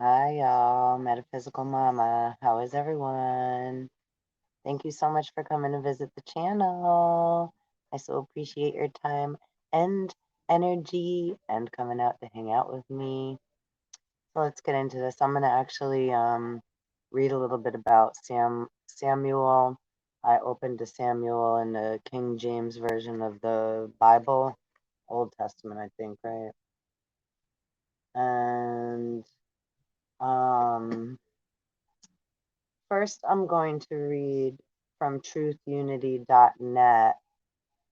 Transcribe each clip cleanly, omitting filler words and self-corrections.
Hi, y'all. Metaphysical Mama. How is everyone? Thank you so much for coming to visit the channel. I so appreciate your time and energy and coming out to hang out with me. So let's get into this. I'm going to actually read a little bit about Samuel. I opened to Samuel in the King James version of the Bible, Old Testament, I think, right? And um first, I'm going to read from truthunity.net.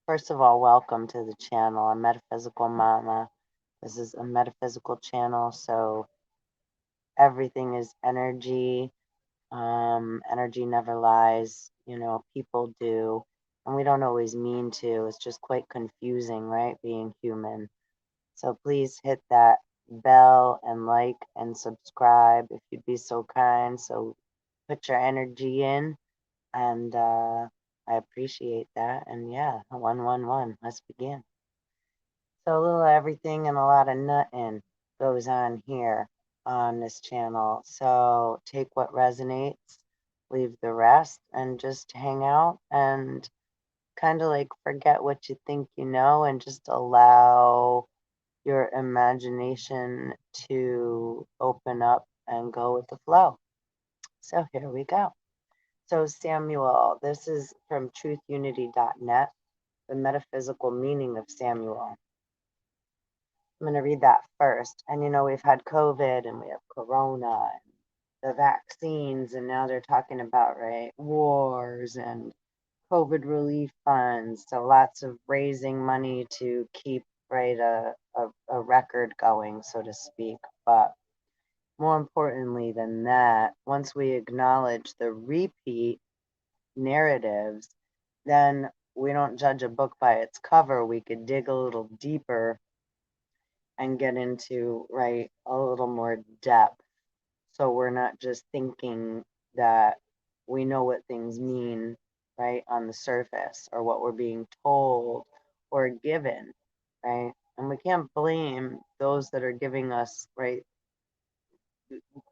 First of all, welcome to the channel. I'm Metaphysical Mama. This is a metaphysical channel, so everything is energy. Energy never lies. People do, and we don't always mean to. It's just quite confusing, right? Being human. So please hit that bell and like and subscribe if you'd be so kind. So put your energy in. And I appreciate that. And yeah, 111, let's begin. So a little everything and a lot of nutting goes on here on this channel. So take what resonates, leave the rest, and just hang out and kind of like forget what you think you know and just allow your imagination to open up and go with the flow. So here we go. So, Samuel, this is from truthunity.net, the metaphysical meaning of Samuel. I'm going to read that first. And we've had COVID and we have Corona and the vaccines, and now they're talking about, right, wars and COVID relief funds. So, lots of raising money to keep, right, a record going, so to speak. But more importantly than that, once we acknowledge the repeat narratives, then we don't judge a book by its cover. We could dig a little deeper and get into, right, a little more depth. So we're not just thinking that we know what things mean, right, on the surface or what we're being told or given, right? And we can't blame those that are giving us, right,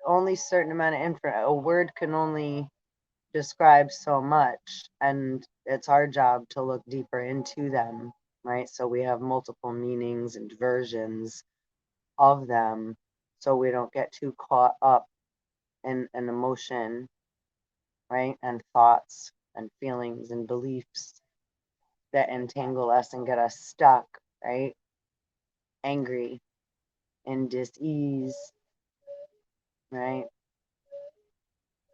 only certain amount of info. A word can only describe so much, and it's our job to look deeper into them, right? So we have multiple meanings and versions of them, so we don't get too caught up in an emotion, right? And thoughts and feelings and beliefs that entangle us and get us stuck, right? Angry and dis-ease, right?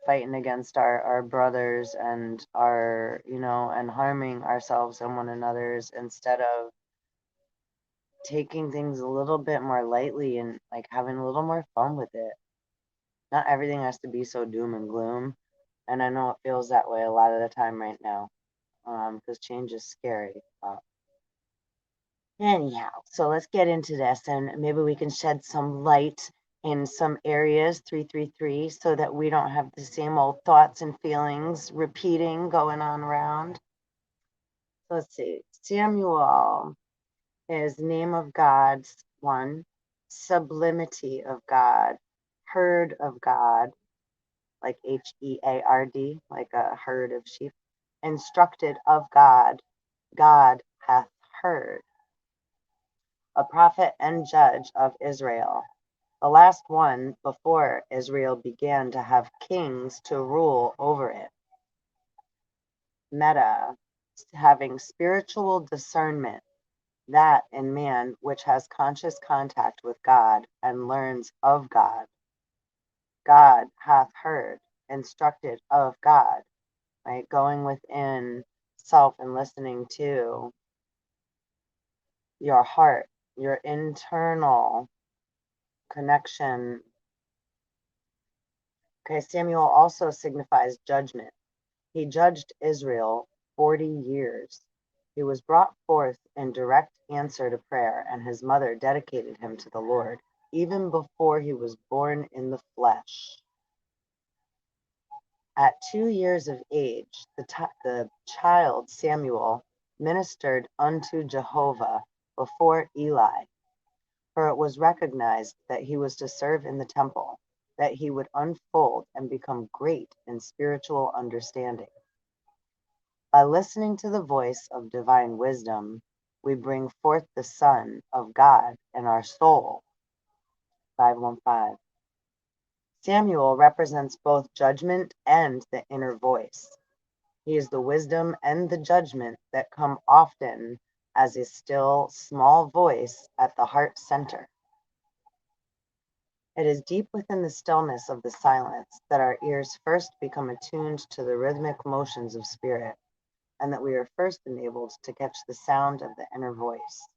Fighting against our brothers and and harming ourselves and one another's instead of taking things a little bit more lightly and like having a little more fun with it. Not everything has to be so doom and gloom. And I know it feels that way a lot of the time right now, because change is scary. Anyhow, so let's get into this and maybe we can shed some light in some areas, 333, so that we don't have the same old thoughts and feelings repeating going on around. So let's see. Samuel is name of God's one, sublimity of God, herd of God, like Heard, like a herd of sheep, instructed of God, God hath heard, a prophet and judge of Israel, the last one before Israel began to have kings to rule over it. Meta, having spiritual discernment, that in man which has conscious contact with God and learns of God. God hath heard, instructed of God, right? Going within self and listening to your heart, your internal connection. Okay, Samuel also signifies judgment. He judged Israel 40 years. He was brought forth in direct answer to prayer, and his mother dedicated him to the Lord, even before he was born in the flesh. At 2 years of age, the child Samuel ministered unto Jehovah before Eli, for it was recognized that he was to serve in the temple, that he would unfold and become great in spiritual understanding. By listening to the voice of divine wisdom, we bring forth the Son of God in our soul. 515. Samuel represents both judgment and the inner voice. He is the wisdom and the judgment that come often as a still, small voice at the heart center. It is deep within the stillness of the silence that our ears first become attuned to the rhythmic motions of spirit, and that we are first enabled to catch the sound of the inner voice.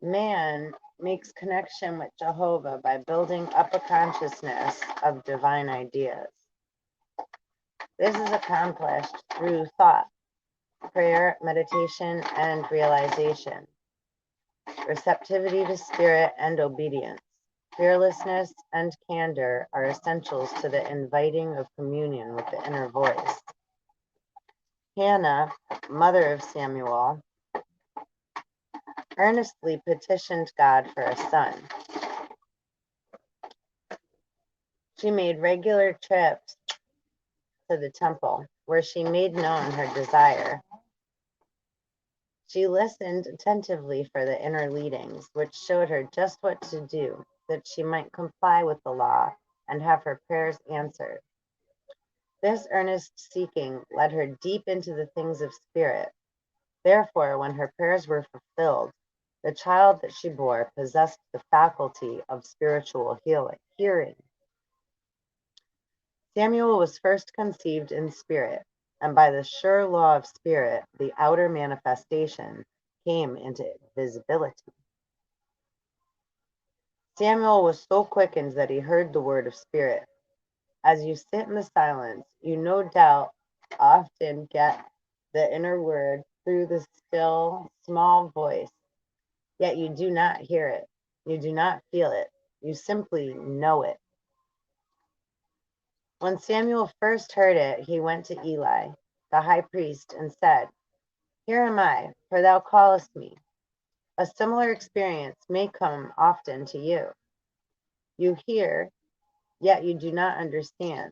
Man makes connection with Jehovah by building up a consciousness of divine ideas. This is accomplished through thought, prayer, meditation, and realization. Receptivity to spirit and obedience, fearlessness and candor are essentials to the inviting of communion with the inner voice. Hannah, mother of Samuel, earnestly petitioned God for a son. She made regular trips to the temple, where she made known her desire. She listened attentively for the inner leadings, which showed her just what to do, that she might comply with the law and have her prayers answered. This earnest seeking led her deep into the things of spirit. Therefore, when her prayers were fulfilled, the child that she bore possessed the faculty of spiritual hearing. Samuel was first conceived in spirit, and by the sure law of spirit, the outer manifestation came into visibility. Samuel was so quickened that he heard the word of spirit. As you sit in the silence, you no doubt often get the inner word through the still, small voice, yet you do not hear it. You do not feel it. You simply know it. When Samuel first heard it, he went to Eli, the high priest, and said, "Here am I, for thou callest me." A similar experience may come often to you. You hear, yet you do not understand.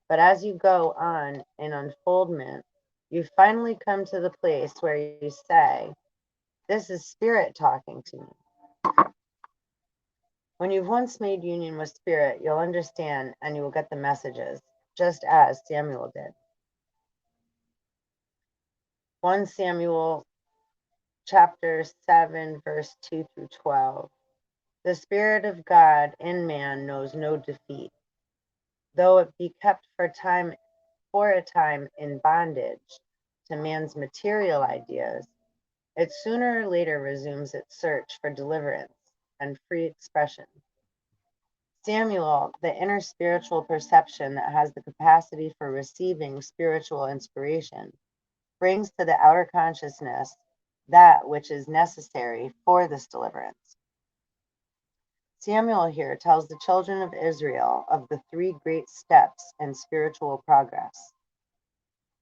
But as you go on in unfoldment, you finally come to the place where you say, "This is spirit talking to me." When you've once made union with spirit, you'll understand and you will get the messages, just as Samuel did. 1 Samuel chapter 7, verse 2 through 12. The Spirit of God in man knows no defeat. Though it be kept for a time in bondage to man's material ideas, it sooner or later resumes its search for deliverance and free expression. Samuel, the inner spiritual perception that has the capacity for receiving spiritual inspiration, brings to the outer consciousness that which is necessary for this deliverance. Samuel here tells the children of Israel of the 3 great steps in spiritual progress.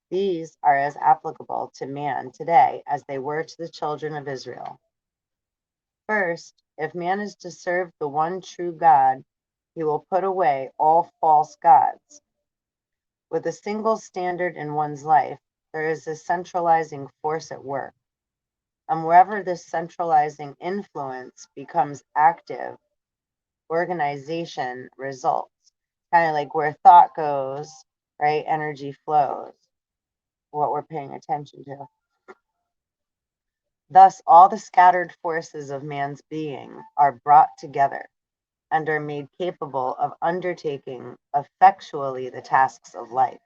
These are as applicable to man today as they were to the children of Israel. First, if man is to serve the one true God, he will put away all false gods. With a single standard in one's life, there is a centralizing force at work. And wherever this centralizing influence becomes active, organization results. Kind of like where thought goes, right? Energy flows, what we're paying attention to. Thus, all the scattered forces of man's being are brought together and are made capable of undertaking effectually the tasks of life.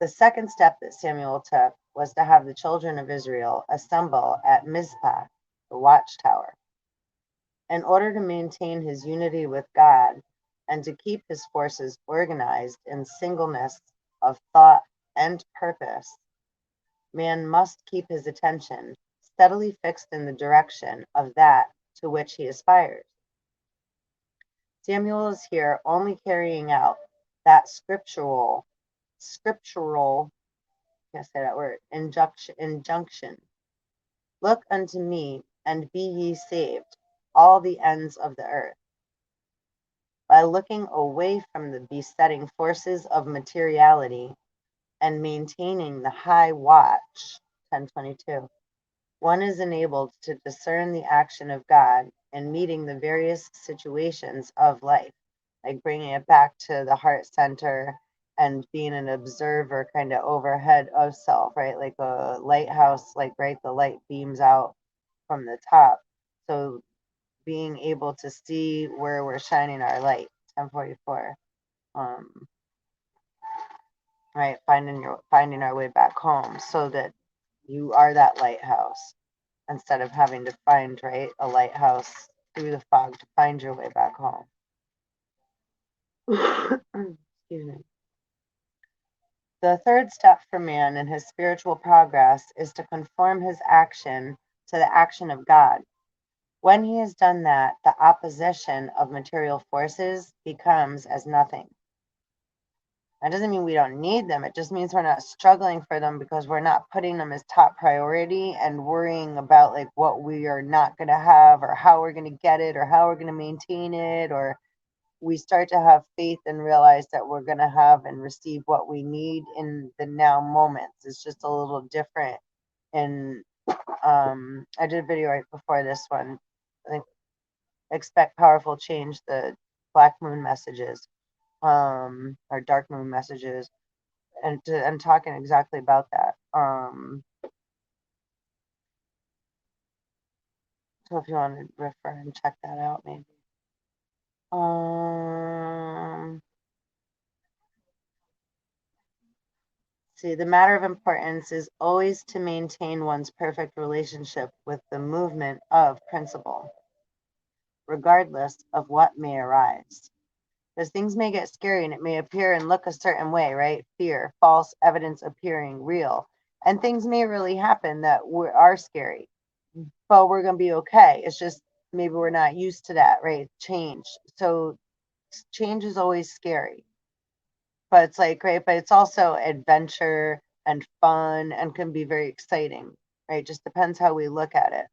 The second step that Samuel took was to have the children of Israel assemble at Mizpah, the watchtower. In order to maintain his unity with God and to keep his forces organized in singleness of thought and purpose, man must keep his attention steadily fixed in the direction of that to which he aspires. Samuel is here only carrying out that scriptural, can't say that word, injunction. Look unto me, and be ye saved, all the ends of the earth. By looking away from the besetting forces of materiality and maintaining the high watch, 1022, one is enabled to discern the action of God in meeting the various situations of life, like bringing it back to the heart center and being an observer kind of overhead of self, right? Like a lighthouse, like, right, the light beams out from the top. So being able to see where we're shining our light, 1044. Right, finding our way back home so that you are that lighthouse instead of having to find, right, a lighthouse through the fog to find your way back home. Excuse me. The third step for man in his spiritual progress is to conform his action to the action of God. When he has done that, the opposition of material forces becomes as nothing. That doesn't mean we don't need them. It just means we're not struggling for them because we're not putting them as top priority and worrying about like what we are not going to have or how we're going to get it or how we're going to maintain it. Or we start to have faith and realize that we're going to have and receive what we need in the now moments. It's just a little different. And I did a video right before this one. I think expect powerful change, the black moon messages, or dark moon messages. And I'm talking exactly about that. So if you want to refer and check that out, maybe. See, the matter of importance is always to maintain one's perfect relationship with the movement of principle, regardless of what may arise. Because things may get scary and it may appear and look a certain way, right? Fear, false evidence appearing real. And things may really happen that are scary, but we're going to be okay. It's just maybe we're not used to that, right? Change. So change is always scary, but it's like, right? But it's also adventure and fun and can be very exciting, right? Just depends how we look at it,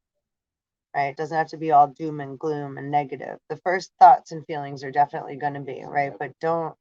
right? It doesn't have to be all doom and gloom and negative. The first thoughts and feelings are definitely going to be, right? But you don't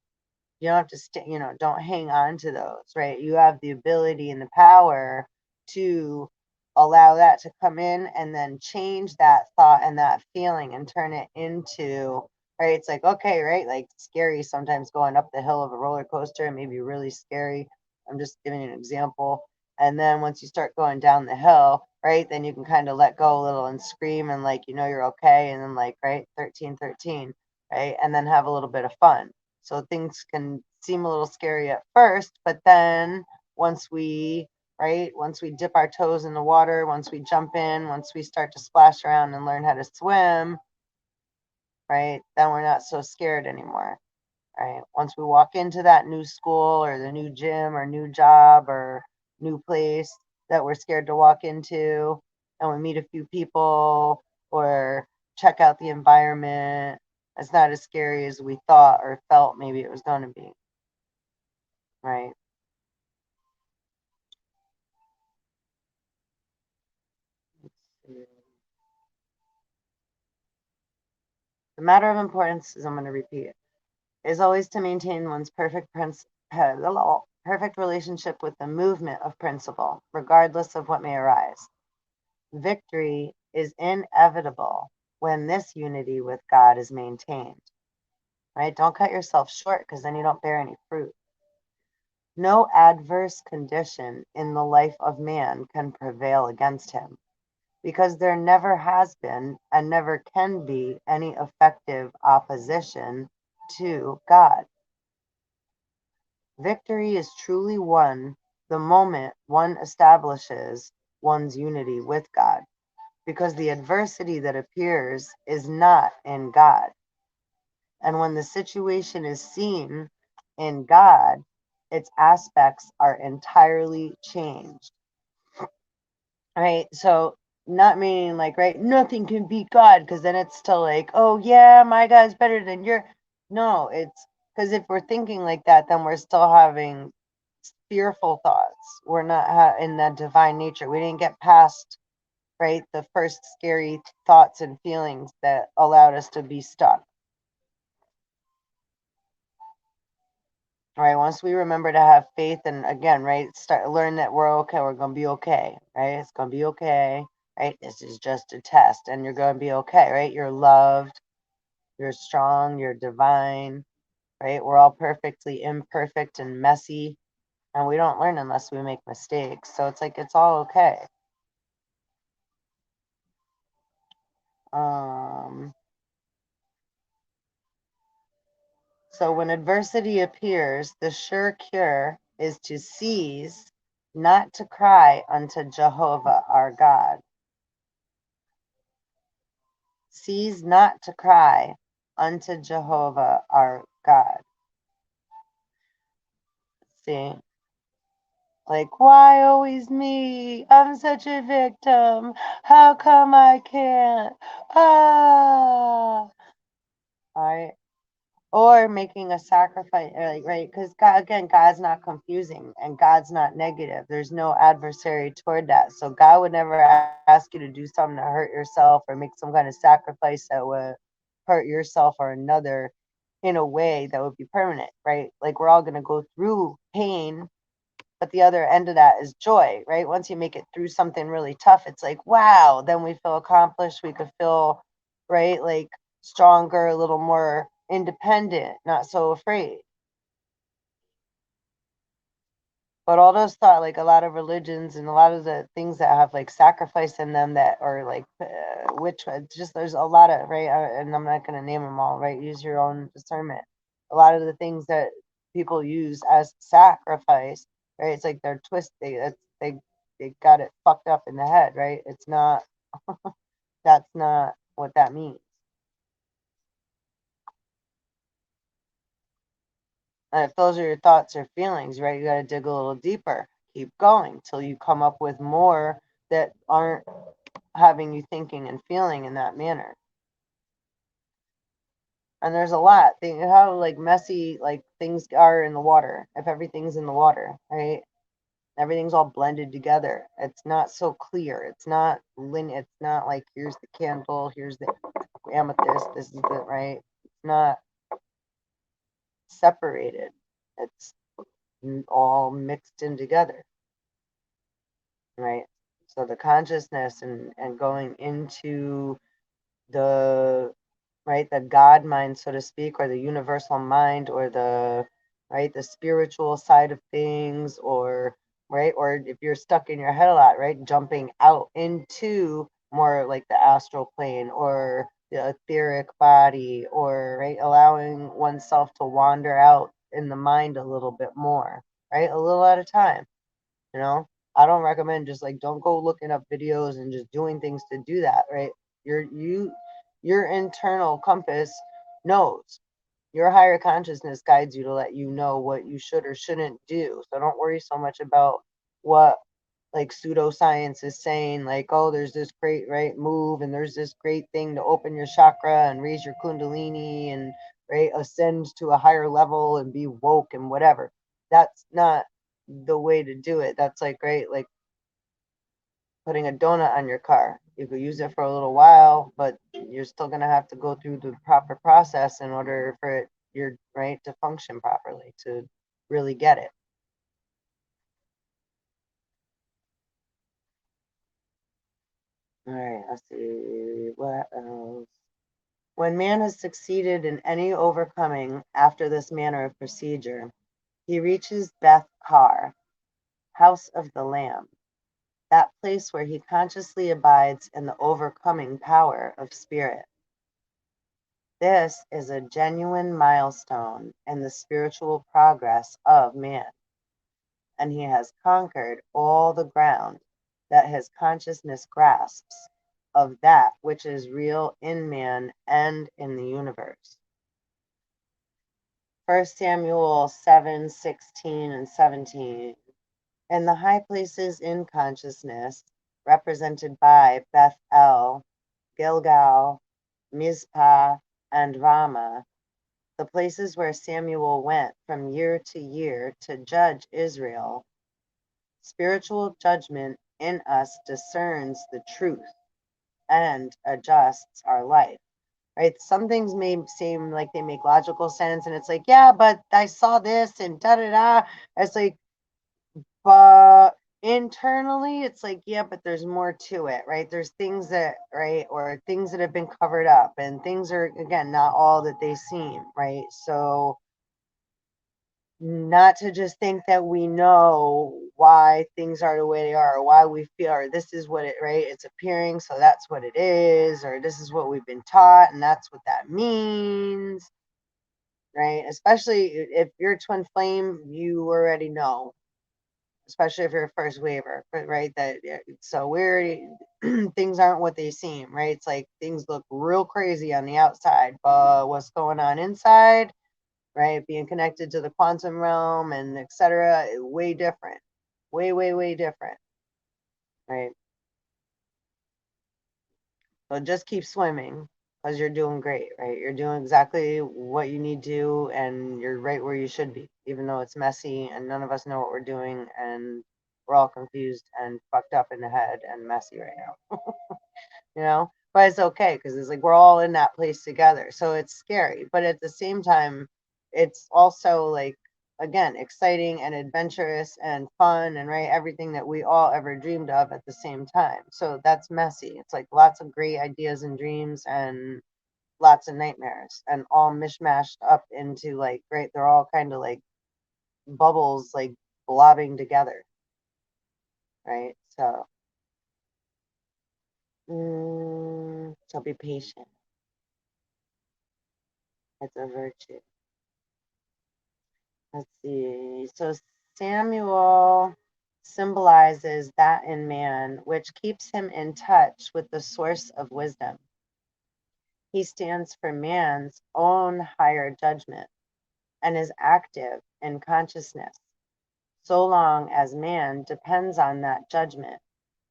have to don't hang on to those, right? You have the ability and the power to allow that to come in and then change that thought and that feeling and turn it into, right? It's like, okay, right? Like scary sometimes going up the hill of a roller coaster, maybe really scary. I'm just giving you an example. And then once you start going down the hill, right, then you can kind of let go a little and scream and like, you're okay. And then like, right, 1313, right? And then have a little bit of fun. So things can seem a little scary at first, but then once we, right, once we dip our toes in the water, once we jump in, once we start to splash around and learn how to swim, right, then we're not so scared anymore, right? Once we walk into that new school or the new gym or new job or new place that we're scared to walk into, and we meet a few people or check out the environment, it's not as scary as we thought or felt maybe it was going to be, right? The matter of importance is, I'm going to repeat it, is always to maintain one's perfect relationship with the movement of principle, regardless of what may arise. Victory is inevitable when this unity with God is maintained, right? Don't cut yourself short because then you don't bear any fruit. No adverse condition in the life of man can prevail against him because there never has been and never can be any effective opposition to God. Victory is truly won the moment one establishes one's unity with God, because the adversity that appears is not in God. And when the situation is seen in God, its aspects are entirely changed. Right? So, not meaning like, right, nothing can beat God, because then it's still like, oh, yeah, my God's better than your. No, it's Because if we're thinking like that, then we're still having fearful thoughts. We're not in the divine nature. We didn't get past, right, the first scary thoughts and feelings that allowed us to be stuck. Right, once we remember to have faith, and again, right, learn that we're okay, we're gonna be okay, right? It's gonna be okay, right? This is just a test, and you're gonna be okay, right? You're loved, you're strong, you're divine, right? We're all perfectly imperfect and messy, and we don't learn unless we make mistakes. So it's like it's all okay. So when adversity appears, the sure cure is to cease, not to cry unto Jehovah our God. Cease not to cry unto Jehovah our God. See? Like, why always me? I'm such a victim. How come I can't? Ah! Alright. Or making a sacrifice, like, right? Because God, again, God's not confusing and God's not negative. There's no adversary toward that. So God would never ask you to do something to hurt yourself or make some kind of sacrifice that would hurt yourself or another in a way that would be permanent, right? Like we're all going to go through pain, but the other end of that is joy, right? Once you make it through something really tough, it's like, wow, then we feel accomplished. We could feel, right, like stronger, a little more independent, not so afraid. But all those thought, like a lot of religions and a lot of the things that have like sacrifice in them that are like, which just there's a lot of, right? And I'm not going to name them all, right? Use your own discernment. A lot of the things that people use as sacrifice, right? It's like they're twisted. They got it fucked up in the head, right? It's not, that's not what that means. And if those are your thoughts or feelings, right, you got to dig a little deeper. Keep going till you come up with more that aren't having you thinking and feeling in that manner. And there's a lot. Think how like messy like things are in the water. If everything's in the water, right? Everything's all blended together. It's not so clear. It's not linear. It's not like here's the candle, here's the amethyst, this is the right. It's not separated. It's all mixed in together. Right? So the consciousness and going into the right the God mind, so to speak, or the universal mind, or the right the spiritual side of things, or right, or if you're stuck in your head a lot, right, jumping out into more like the astral plane or the etheric body, or right, allowing oneself to wander out in the mind a little bit more, right, a little at a time. You know, I don't recommend just like don't go looking up videos and just doing things to do that, right? Your internal compass knows. Your higher consciousness guides you to let you know what you should or shouldn't do. So don't worry so much about what like pseudoscience is saying, like, oh, there's this great right move and there's this great thing to open your chakra and raise your kundalini and right ascend to a higher level and be woke and whatever. That's not the way to do it. That's like right, like putting a donut on your car. You could use it for a little while, but you're still gonna have to go through the proper process in order for it your right to function properly, to really get it. All right, let's see what else. When man has succeeded in any overcoming after this manner of procedure, he reaches Beth Kar, house of the Lamb, that place where he consciously abides in the overcoming power of spirit. This is a genuine milestone in the spiritual progress of man, and he has conquered all the ground that his consciousness grasps of that which is real in man and in the universe. 1 Samuel 7:16 and 17. In the high places in consciousness, represented by Beth El, Gilgal, Mizpah, and Ramah, The places where Samuel went from year to year to judge Israel, spiritual judgment in us discerns the truth and adjusts our life. Right? Some things may seem like they make logical sense, and it's like, yeah, but I saw this and da da da. It's like, but internally, it's like, yeah, but there's more to it, right? There's things that, right, or things that have been covered up, and things are, again, not all that they seem, right? So, not to just think that we know why things are the way they are, or why we feel, or this is what it, right? It's appearing, so that's what it is, or this is what we've been taught, and that's what that means, right? Especially if you're a twin flame, you already know, especially if you're a first waver, right? That so weird. Things aren't what they seem, right? It's like things look real crazy on the outside, but what's going on inside, right? Being connected to the quantum realm and etc. Way different, way different, right? So just keep swimming because you're doing great, right? You're doing exactly what you need to, and you're right where you should be, even though it's messy and none of us know what we're doing, and we're all confused and fucked up in the head and messy right now. But it's okay because it's like we're all in that place together. So it's scary, but at the same time, it's also like, again, exciting and adventurous and fun and right, everything that we all ever dreamed of at the same time. So that's messy. It's like lots of great ideas and dreams and lots of nightmares and all mishmashed up into like, great, they're all kind of like bubbles, like blobbing together, right? So be patient. It's a virtue. Let's see. So Samuel symbolizes that in man, which keeps him in touch with the source of wisdom. He stands for man's own higher judgment and is active in consciousness, so long as man depends on that judgment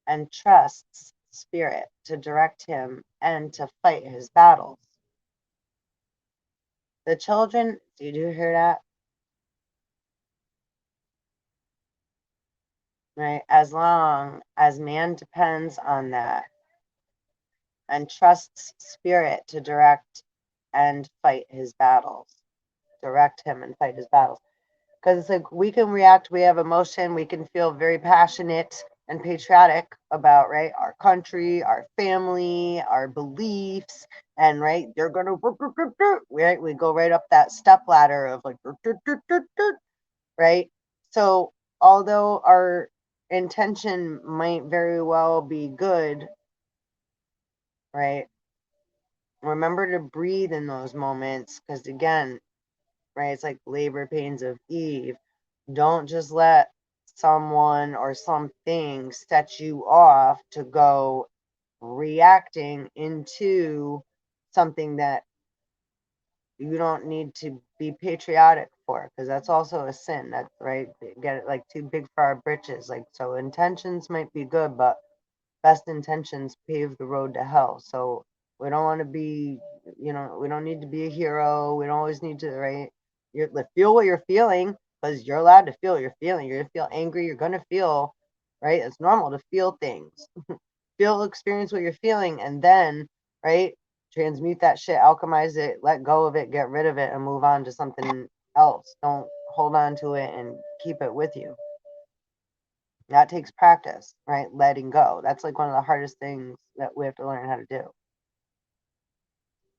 and trusts spirit to direct him and to fight his battles. The children, did you hear that? Right? As long as man depends on that and trusts spirit to direct and fight his battles, direct him and fight his battles. Because it's like we can react, we have emotion, we can feel very passionate and patriotic about, right, our country, our family, our beliefs, and right, you're gonna, right, we go right up that step ladder of like, right? So although our intention might very well be good, right? Remember to breathe in those moments because, again, right, it's like labor pains of Eve. Don't just let someone or something set you off to go reacting into something that you don't need to be patriotic for because that's also a sin. That's right. Get it like too big for our britches. Like, so intentions might be good, but best intentions pave the road to hell. So we don't want to be, we don't need to be a hero. We don't always need to, right? Feel what you're feeling because you're allowed to feel what you're feeling. You're going to feel angry. You're going to feel, right? It's normal to feel things. Experience what you're feeling, and then, right, transmute that shit, alchemize it, let go of it, get rid of it, and move on to something else. Don't hold on to it and keep it with you. That takes practice, right? Letting go. That's like one of the hardest things that we have to learn how to do.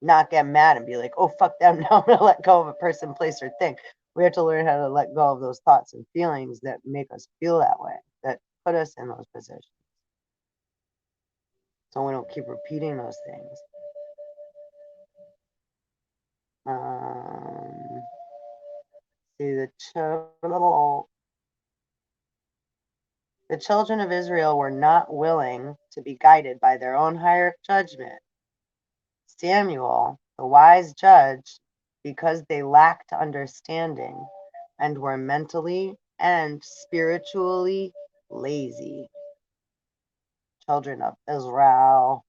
Not get mad and be like, oh, fuck them. Now I'm going to let go of a person, place, or thing. We have to learn how to let go of those thoughts and feelings that make us feel that way, that put us in those positions. So we don't keep repeating those things. See, the children of Israel were not willing to be guided by their own higher judgment. Samuel, the wise judge, because they lacked understanding and were mentally and spiritually lazy. Children of Israel.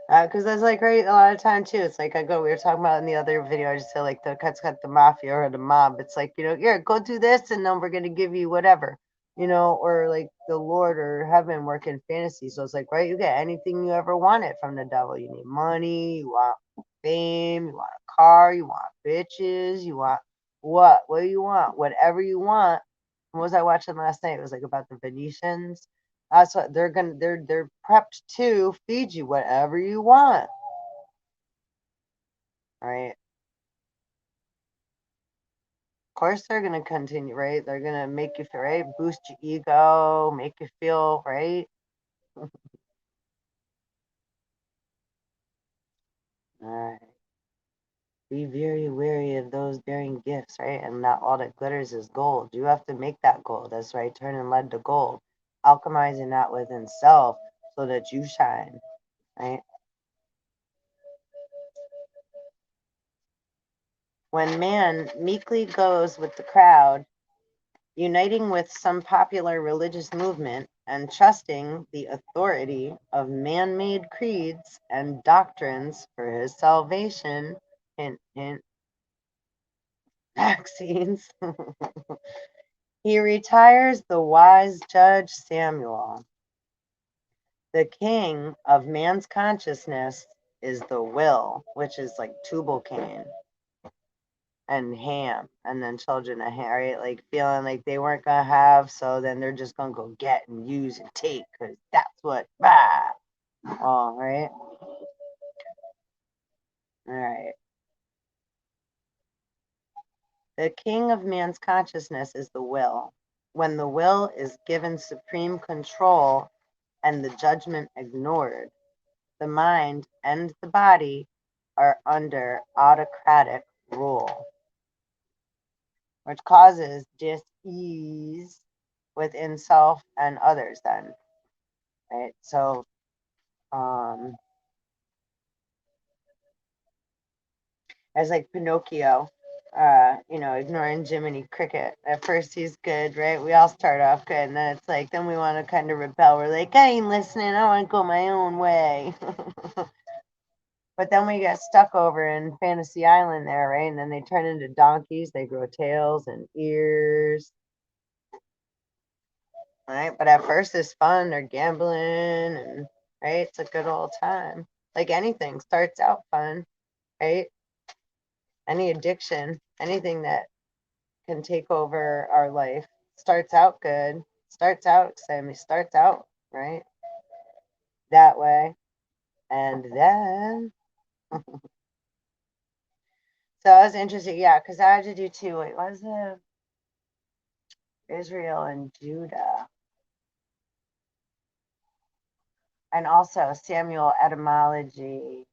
Because that's like right a lot of time too. It's like we were talking about in the other video. I just said like the cuts cut the mafia or the mob. It's like here, go do this, and then we're gonna give you whatever, or like the Lord or heaven work in fantasy. So it's like right, you get anything you ever wanted from the devil. You need money, you want fame, you want a car, you want bitches, you want what do you want? Whatever you want. What was I watching last night? It was like about the Venetians. That's what they're prepped to feed you whatever you want. Right. Of course they're gonna continue, right? They're gonna make you feel right, boost your ego, make you feel right. Alright. Be very wary of those bearing gifts, right? And not all that glitters is gold. You have to make that gold. That's right, turning lead to gold. Alchemizing that within self so that you shine, right? When man meekly goes with the crowd, uniting with some popular religious movement and trusting the authority of man-made creeds and doctrines for his salvation, hint, hint, vaccines, he retires the wise judge Samuel. The king of man's consciousness is the will, which is like Tubal Cain and Ham, and then children of Ham, right? Like feeling like they weren't gonna have, so then they're just gonna go get and use and take because that's what. All right, all right. The king of man's consciousness is the will. When the will is given supreme control and the judgment ignored, the mind and the body are under autocratic rule, which causes dis-ease within self and others then, right? So as like Pinocchio, ignoring Jiminy Cricket. At first he's good, right? We all start off good, and then it's like, then we want to kind of rebel. We're like, I ain't listening, I want to go my own way. But then we get stuck over in Fantasy Island there, right? And then they turn into donkeys, they grow tails and ears, right? But at first it's fun, they're gambling, and right, it's a good old time. Like anything starts out fun, right? Any addiction, anything that can take over our life starts out good, starts out exciting, starts out right that way, and then so I was interested, yeah, because I had to do two. Wait, what was it? Israel and Judah, and also Samuel etymology,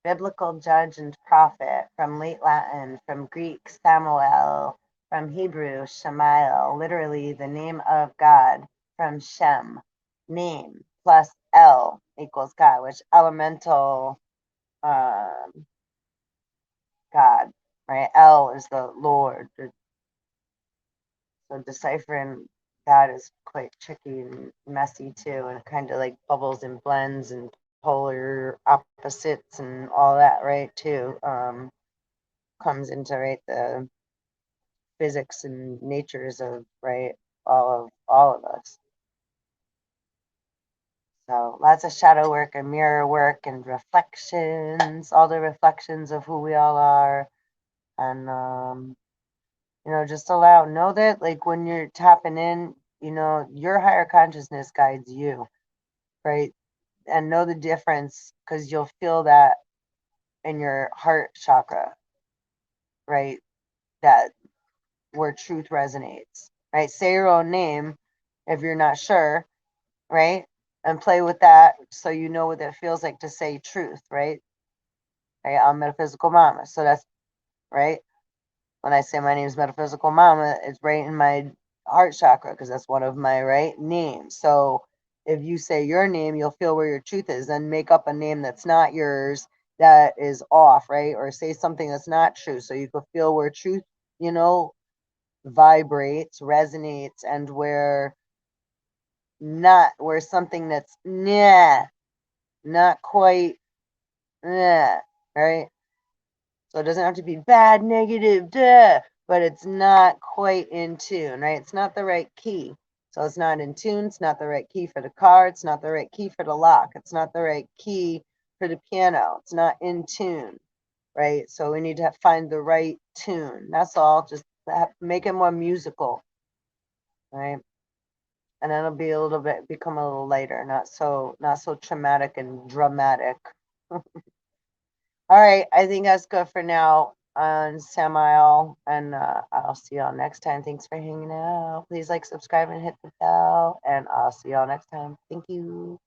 biblical judge and prophet, from late Latin, from Greek Samuel, from Hebrew Shemael, literally the name of God, from Shem, name, plus El equals God, which elemental God, right? El is the Lord. So deciphering that is quite tricky and messy too, and it kind of like bubbles and blends and polar opposites and all that, right? Too comes into right the physics and natures of right all of us. So lots of shadow work and mirror work and reflections, all the reflections of who we all are, and just know that like when you're tapping in, your higher consciousness guides you, right? And know the difference because you'll feel that in your heart chakra, right? That where truth resonates, right? Say your own name if you're not sure, right? And play with that so you know what it feels like to say truth, right? Right? I'm Metaphysical Mama. So that's right. When I say my name is Metaphysical Mama, it's right in my heart chakra because that's one of my right names. So if you say your name, you'll feel where your truth is. Then make up a name that's not yours that is off, right? Or say something that's not true. So you can feel where truth, vibrates, resonates, and where something that's nah, not quite, right? So it doesn't have to be bad, negative, duh, but it's not quite in tune, right? It's not the right key. So it's not in tune. It's not the right key for the car. It's not the right key for the lock. It's not the right key for the piano. It's not in tune, right? So we need to find the right tune. That's all. Just make it more musical, right? And then it'll be a little bit, become a little lighter, not so traumatic and dramatic. All right, I think that's good for now on Samael, and I'll see y'all next time. Thanks for hanging out. Please like, subscribe, and hit the bell, and I'll see y'all next time. Thank you.